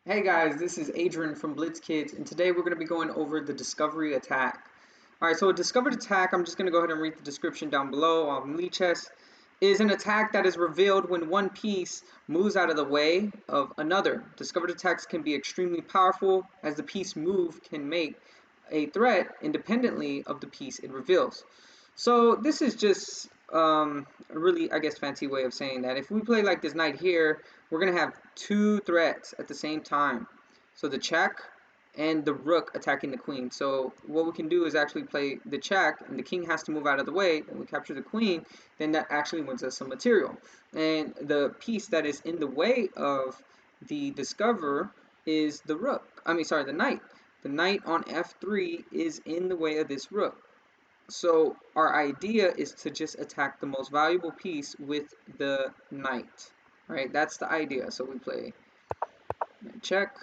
Hey guys, this is Adrian from Blitz Kids, and today we're going to be going over the Discovery Attack. Alright, so a Discovered Attack, I'm just going to go ahead and read the description down below. Lichess is an attack that is revealed when one piece moves out of the way of another. Discovered attacks can be extremely powerful, as the piece move can make a threat independently of the piece it reveals. So this is just a really, I guess, fancy way of saying that if we play like this knight here, we're going to have two threats at the same time. So the check and the rook attacking the queen. So what we can do is actually play the check, and the king has to move out of the way, and we capture the queen, then that actually wins us some material. And the piece that is in the way of the discover is the rook. The knight. The knight on f3 is in the way of this rook. So our idea is to just attack the most valuable piece with the knight, right? That's the idea. So we play check,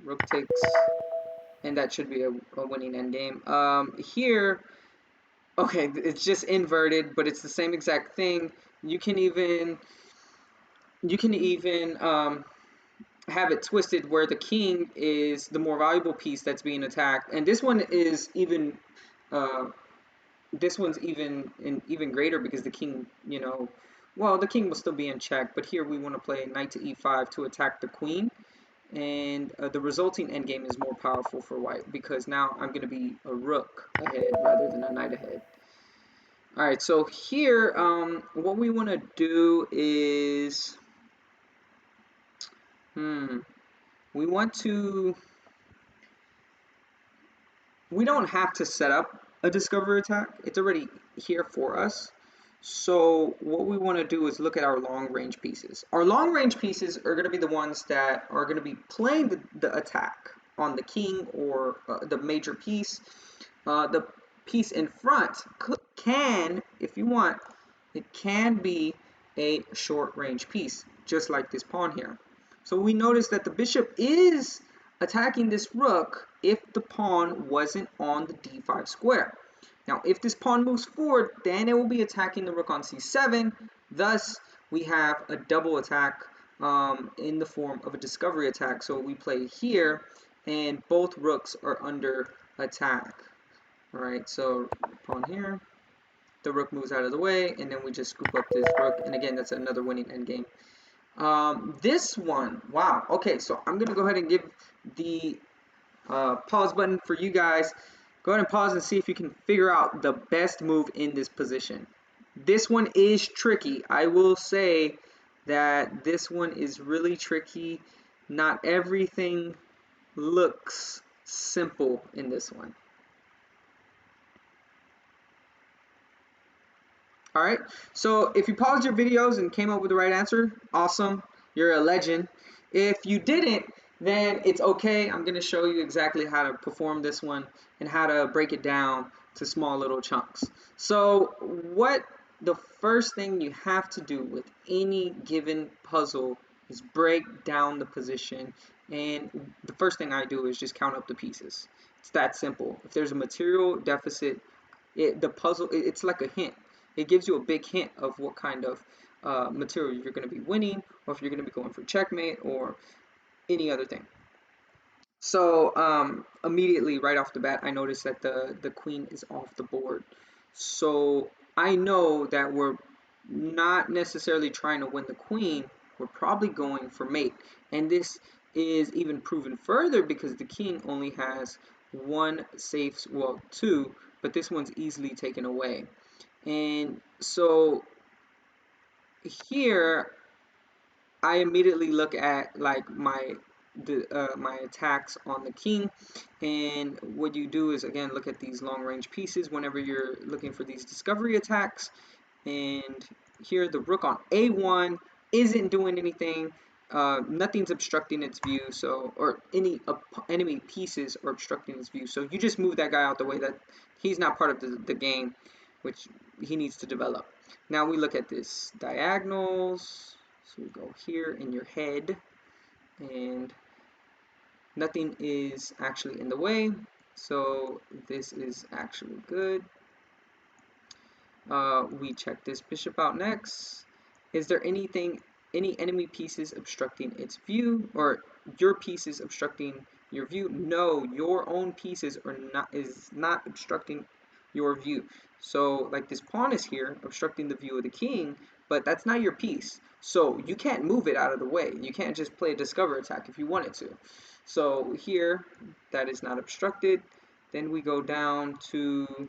rook takes, and that should be a winning endgame. Here, okay, it's just inverted, but it's the same exact thing. You can even have it twisted where the king is the more valuable piece that's being attacked, and this one is even uh, this one's even greater because the king, well, the king will still be in check, but here we want to play knight to e5 to attack the queen, and the resulting endgame is more powerful for white because now I'm going to be a rook ahead rather than a knight ahead. All right, so here, what we want to do is, we want to, we don't have to set up a discover attack. It's already here for us. So what we want to do is look at our long range pieces. Our long range pieces are going to be the ones that are going to be playing the attack on the king or the major piece. The piece in front can, if you want, it can be a short range piece, just like this pawn here. So we notice that the bishop is attacking this rook if the pawn wasn't on the d5 square. Now, if this pawn moves forward, then it will be attacking the rook on c7. Thus, we have a double attack in the form of a discovery attack. So we play here, and both rooks are under attack. All right, so pawn here, the rook moves out of the way, and then we just scoop up this rook, and again, that's another winning endgame. This one, wow, okay, so I'm gonna go ahead and give the pause button for you guys. Go ahead and pause and see if you can figure out the best move in this position. This one is tricky. I will say that this one is really tricky. Not everything looks simple in this one. All right, so if you paused your videos and came up with the right answer, awesome, you're a legend. If you didn't, then it's okay. I'm gonna show you exactly how to perform this one and how to break it down to small little chunks. So what the first thing you have to do with any given puzzle is break down the position, and the first thing I do is just count up the pieces. It's that simple. If there's a material deficit, it's like a hint. It gives you a big hint of what kind of material you're going to be winning, or if you're going to be going for checkmate or any other thing. So immediately right off the bat, I noticed that the queen is off the board. So I know that we're not necessarily trying to win the queen. We're probably going for mate. And this is even proven further because the king only has one safe, well, two, but this one's easily taken away. And so here I immediately look at like my attacks on the king, and what you do is again look at these long range pieces whenever you're looking for these discovery attacks. And here the rook on a1 isn't doing anything. Nothing's obstructing its view, so or any enemy pieces are obstructing its view. So you just move that guy out the way. That he's not part of the game, which he needs to develop. Now we look at this diagonals. So we go here in your head, and nothing is actually in the way. So this is actually good. We check this bishop out next. Is there anything any enemy pieces obstructing its view, or your pieces obstructing your view. No, your own pieces are not obstructing your view. So like this pawn is here obstructing the view of the king, but that's not your piece. So you can't move it out of the way. You can't just play a discover attack if you wanted to. So here, that is not obstructed. Then we go down to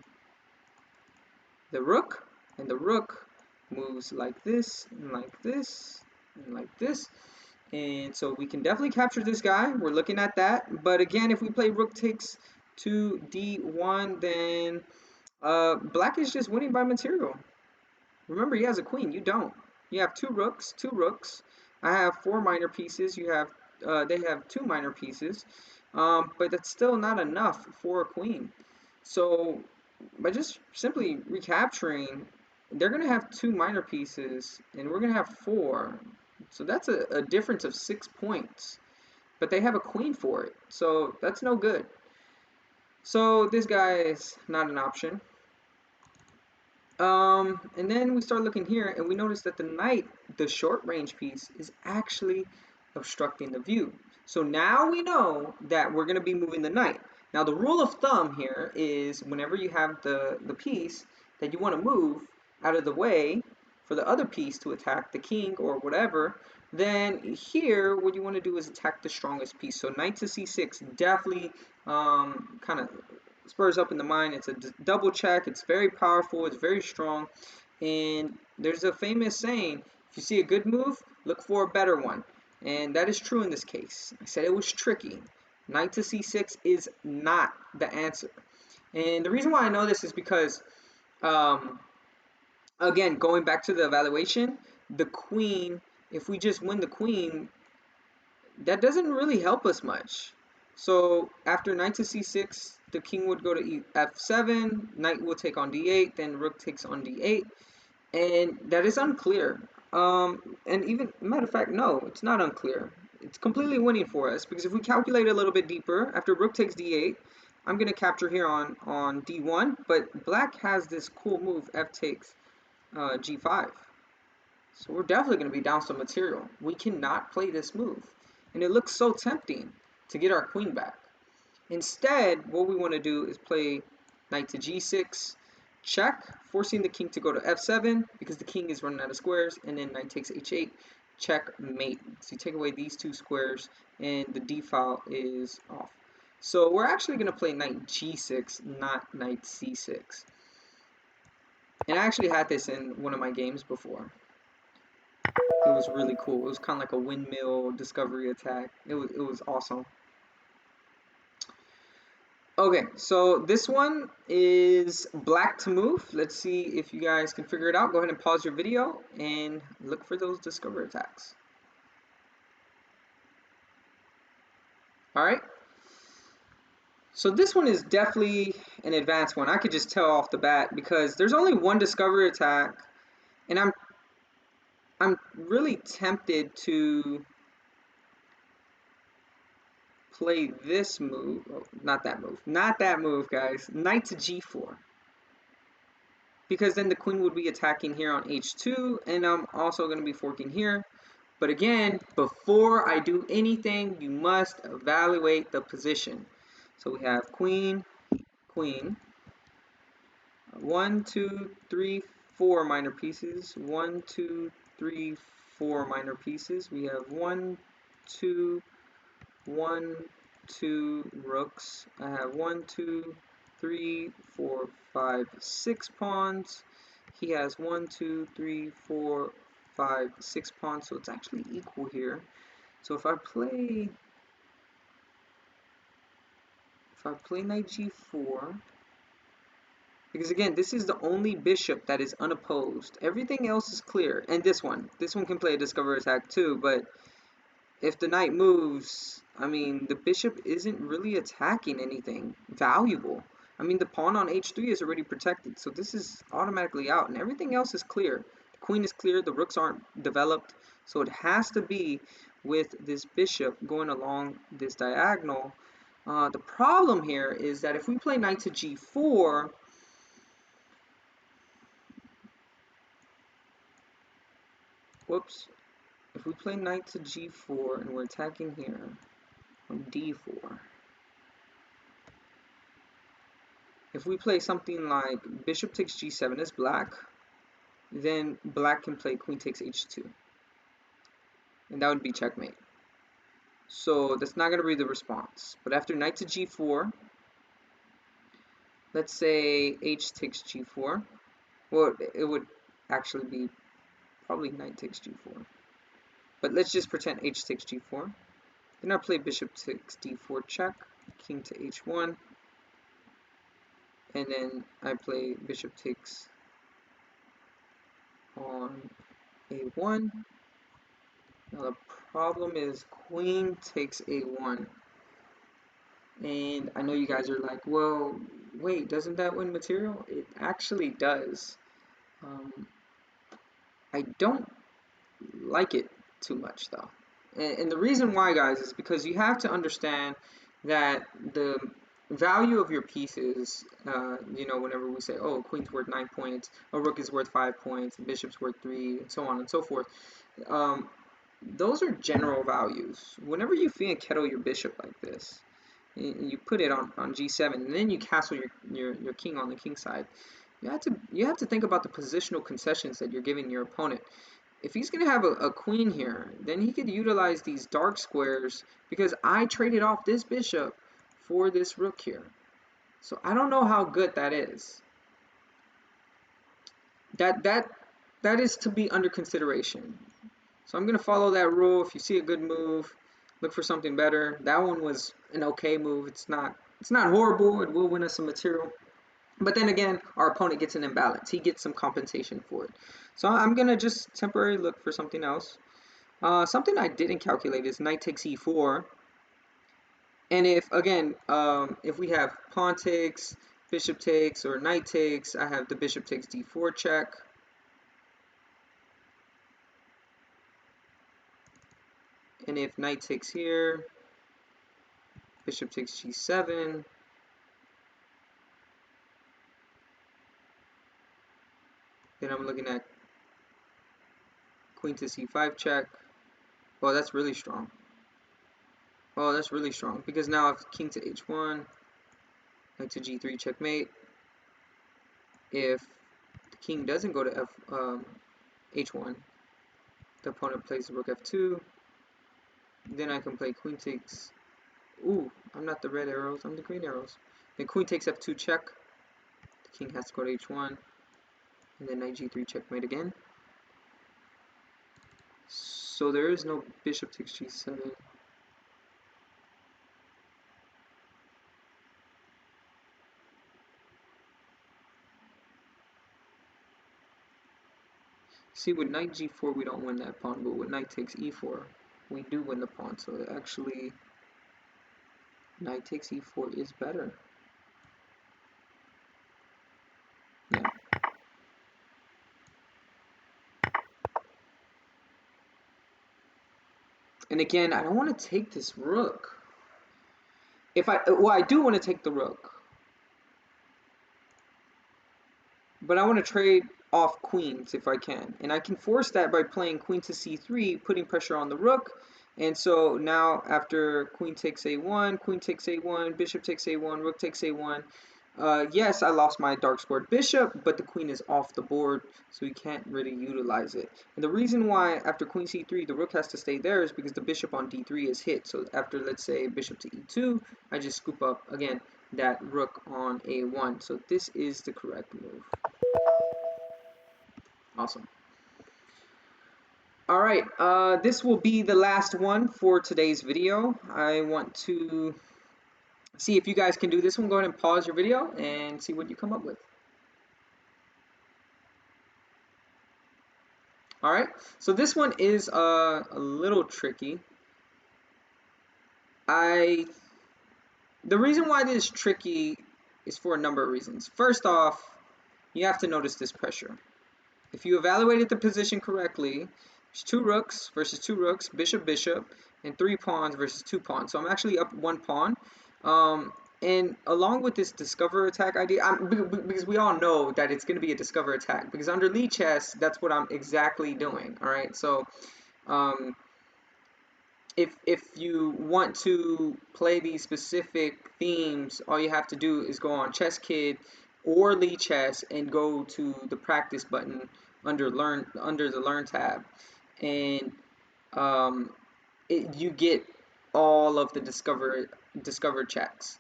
the rook, and the rook moves like this, and like this, and like this. And so we can definitely capture this guy. We're looking at that. But again, if we play rook takes to d1, then black is just winning by material. Remember, he has a queen. You don't. You have two rooks, two rooks. I have four minor pieces. You have, they have two minor pieces. But that's still not enough for a queen. So by just simply recapturing, they're going to have two minor pieces, and we're going to have four. So that's a difference of 6 points. But they have a queen for it. So that's no good. So this guy is not an option. And then we start looking here, and we notice that the knight, the short range piece, is actually obstructing the view. So now we know that we're going to be moving the knight. Now the rule of thumb here is whenever you have the piece that you want to move out of the way for the other piece to attack the king or whatever, then here what you want to do is attack the strongest piece. So knight to c6 definitely kind of spurs up in the mind. It's a double check. It's very powerful. It's very strong. And there's a famous saying, if you see a good move, look for a better one. And that is true in this case. I said it was tricky. Knight to c6 is not the answer. And the reason why I know this is because, again, going back to the evaluation, the queen, if we just win the queen, that doesn't really help us much. So after knight to c6, the king would go to f7, knight will take on d8, then rook takes on d8, and that is unclear. And even, matter of fact, no, it's not unclear. It's completely winning for us, because if we calculate a little bit deeper, after rook takes d8, I'm going to capture here on d1, but black has this cool move, f takes g5. So we're definitely going to be down some material. We cannot play this move. And it looks so tempting to get our queen back. Instead, what we want to do is play knight to g6, check, forcing the king to go to f7 because the king is running out of squares, and then knight takes h8, checkmate. So you take away these two squares, and the d file is off. So we're actually going to play knight g6, not knight c6. And I actually had this in one of my games before. It was really cool. It was kind of like a windmill discovery attack. It was awesome. Okay, so this one is black to move. Let's see if you guys can figure it out. Go ahead and pause your video and look for those discover attacks. All right. So this one is definitely an advanced one. I could just tell off the bat because there's only one discover attack, and I'm really tempted to play this move. Oh, not that move. Not that move, guys. Knight to g4. Because then the queen would be attacking here on h2, and I'm also going to be forking here. But again, before I do anything, you must evaluate the position. So we have queen, queen. 1, 2, 3, 4 minor pieces. 1, 2, 3, 4 minor pieces. We have 1, 2, 1, 2 rooks. I have 1, 2, 3, 4, 5, 6 pawns. He has 1, 2, 3, 4, 5, 6 pawns, so it's actually equal here. So if I play knight g4, because again, this is the only bishop that is unopposed. Everything else is clear. And this one can play a discover attack too, but if the knight moves, I mean, the bishop isn't really attacking anything valuable. I mean, the pawn on h3 is already protected, so this is automatically out, and everything else is clear. The queen is clear, the rooks aren't developed, so it has to be with this bishop going along this diagonal. The problem here is that if we play knight to g4, whoops, if we play knight to g4 and we're attacking here on d4, if we play something like bishop takes g7 as black, then black can play queen takes h2, and that would be checkmate. So that's not going to be the response. But after knight to g4, let's say h takes g4. Well, it would actually be probably knight takes g4. But let's just pretend h takes g4. Then I play bishop takes d4 check, king to h1. And then I play bishop takes on a1. Now the problem is queen takes a1. And I know you guys are like, well, wait, doesn't that win material? It actually does. I don't like it too much though. And the reason why, guys, is because you have to understand that the value of your pieces, you know, whenever we say, oh, queen's worth 9 points, a rook is worth 5 points, a bishop's worth 3, and so on and so forth, those are general values. Whenever you fianchetto your bishop like this, you put it on g7, and then you castle your king on the king side, you have to think about the positional concessions that you're giving your opponent. If he's going to have a queen here, then he could utilize these dark squares because I traded off this bishop for this rook here. So I don't know how good that is. That is to be under consideration. So I'm going to follow that rule. If you see a good move, look for something better. That one was an okay move. It's not horrible. It will win us some material. But then again, our opponent gets an imbalance. He gets some compensation for it. So I'm going to just temporarily look for something else. Something I didn't calculate is knight takes e4. And if, again, if we have pawn takes, bishop takes, or knight takes, I have the bishop takes d4 check. And if knight takes here, bishop takes g7. Then I'm looking at queen to c5 check. Well, that's really strong. Oh, that's really strong, because now if king to h1, knight to g3 checkmate. If the king doesn't go to h1, the opponent plays rook f2. Then I can play queen takes. Ooh, I'm not the red arrows, I'm the green arrows. Then queen takes f2 check. The king has to go to h1, and then knight g3 checkmate again. So there is no bishop takes g7. See, with knight g4 we don't win that pawn, but with knight takes e4 we do win the pawn. So actually knight takes e4 is better. Yeah. And again, I don't want to take this rook. Well, I do want to take the rook, but I want to trade off queens if I can, and I can force that by playing queen to c3, putting pressure on the rook. And so now after queen takes a1, queen takes a1, bishop takes a1, rook takes a1, yes, I lost my dark squared bishop, but the queen is off the board, so we can't really utilize it. And the reason why after queen c3 the rook has to stay there is because the bishop on d3 is hit. So after, let's say, bishop to e2, I just scoop up again that rook on a1. So this is the correct move. Awesome. All right, this will be the last one for today's video. I want to see if you guys can do this one. Go ahead and pause your video and see what you come up with. All right, so this one is a little tricky. The reason why this is tricky is for a number of reasons. First off, you have to notice this pressure. If you evaluated the position correctly, there's 2 rooks versus 2 rooks, bishop, bishop, and 3 pawns versus 2 pawns. So I'm actually up 1 pawn. And along with this discover attack idea, because we all know that it's going to be a discover attack, because under Lichess, that's what I'm exactly doing. All right, so Um, if you want to play these specific themes, all you have to do is go on ChessKid or Lichess and go to the practice button under the Learn tab, and um, you get all of the discovered checks.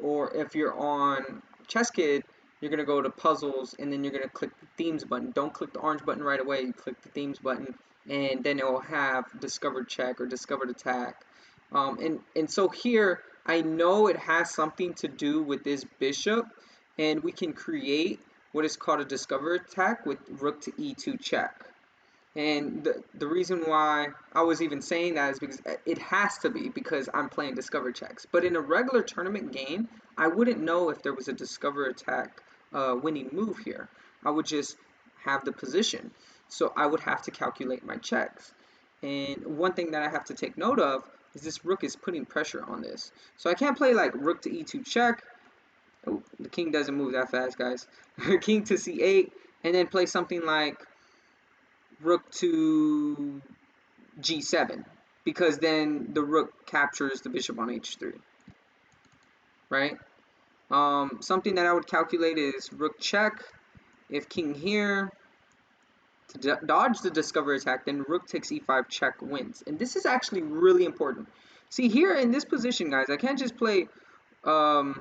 Or if you're on ChessKid, you're gonna go to puzzles and then you're gonna click the themes button. Don't click the orange button right away. You click the themes button, and then it will have discovered check or discovered attack. And so here I know it has something to do with this bishop, and we can create what is called a discovered attack with rook to e2 check. And the reason why I was even saying that is because it has to be because I'm playing Discover checks. But in a regular tournament game, I wouldn't know if there was a Discover attack winning move here. I would just have the position. So I would have to calculate my checks. And one thing that I have to take note of is this rook is putting pressure on this. So I can't play like rook to e2 check. Oh, the king doesn't move that fast, guys. King to c8, and then play something like rook to g7, because then the rook captures the bishop on h3, right? Something that I would calculate is rook check. If king here, to dodge the discover attack, then rook takes e5 check wins. And this is actually really important. See, here in this position, guys, I can't just play rook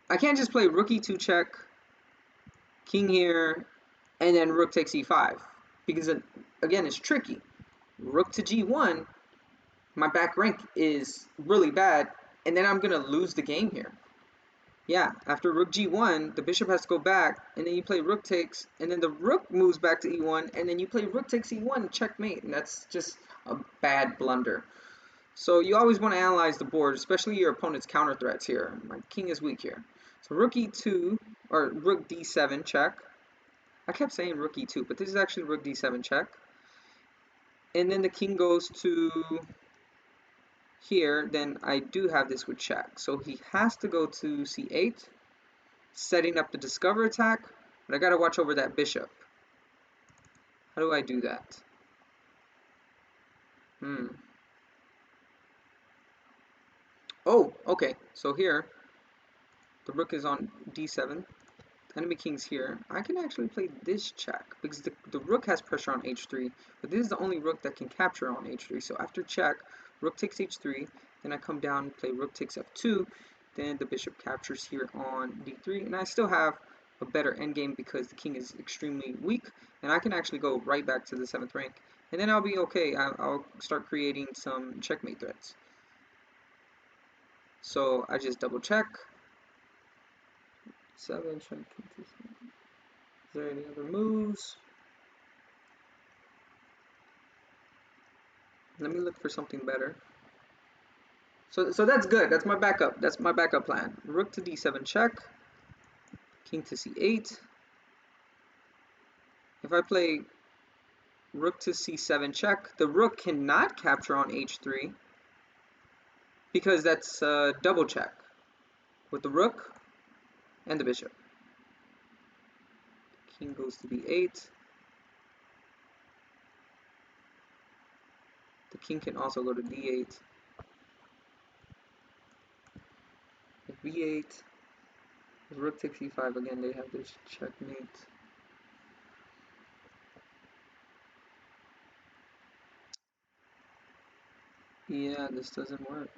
e2 check, king here, and then rook takes e5, because again, it's tricky. Rook to g1, my back rank is really bad, and then I'm gonna lose the game here. Yeah, after rook g1, the bishop has to go back, and then you play rook takes, and then the rook moves back to e1, and then you play rook takes e1, checkmate, and that's just a bad blunder. So you always want to analyze the board, especially your opponent's counter threats here. My king is weak here. So rook e2, or rook d7 check. I kept saying rook e2, but this is actually rook d7 check. And then the king goes to here, then I do have this with check. So he has to go to c8, setting up the discover attack, but I gotta watch over that bishop. How do I do that? Oh, okay. So here, the rook is on d7. Enemy king's here. I can actually play this check because the rook has pressure on h3, but this is the only rook that can capture on h3. So after check, rook takes h3, then I come down and play rook takes f2, then the bishop captures here on d3, and I still have a better endgame because the king is extremely weak, and I can actually go right back to the 7th rank, and then I'll be okay. I'll start creating some checkmate threats. So I just double check. 7, check. Is there any other moves? Let me look for something better. So that's good. That's my backup. That's my backup plan. Rook to d7 check. King to c8. If I play rook to c7 check, the rook cannot capture on h3 because that's double check with the rook and the bishop. King goes to b8. The king can also go to d8. b8. Rook takes e5 again. They have this checkmate. Yeah, this doesn't work.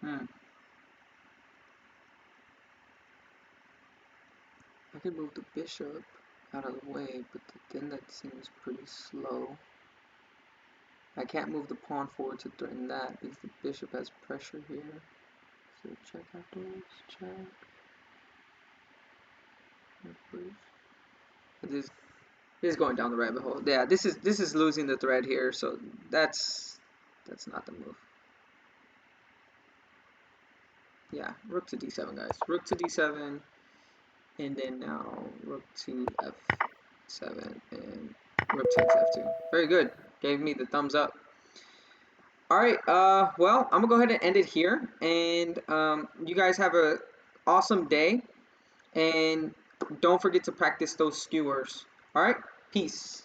I could move the bishop out of the way, but then that seems pretty slow. I can't move the pawn forward to threaten that because the bishop has pressure here. So check afterwards, check. This is going down the rabbit hole. Yeah, this is losing the thread here, so that's not the move. Yeah, rook to d7, guys. Rook to d7, and then now rook to f7, and rook takes f2. Very good. Gave me the thumbs up. All right. Well, I'm gonna go ahead and end it here, and you guys have a awesome day, and don't forget to practice those skewers. All right. Peace.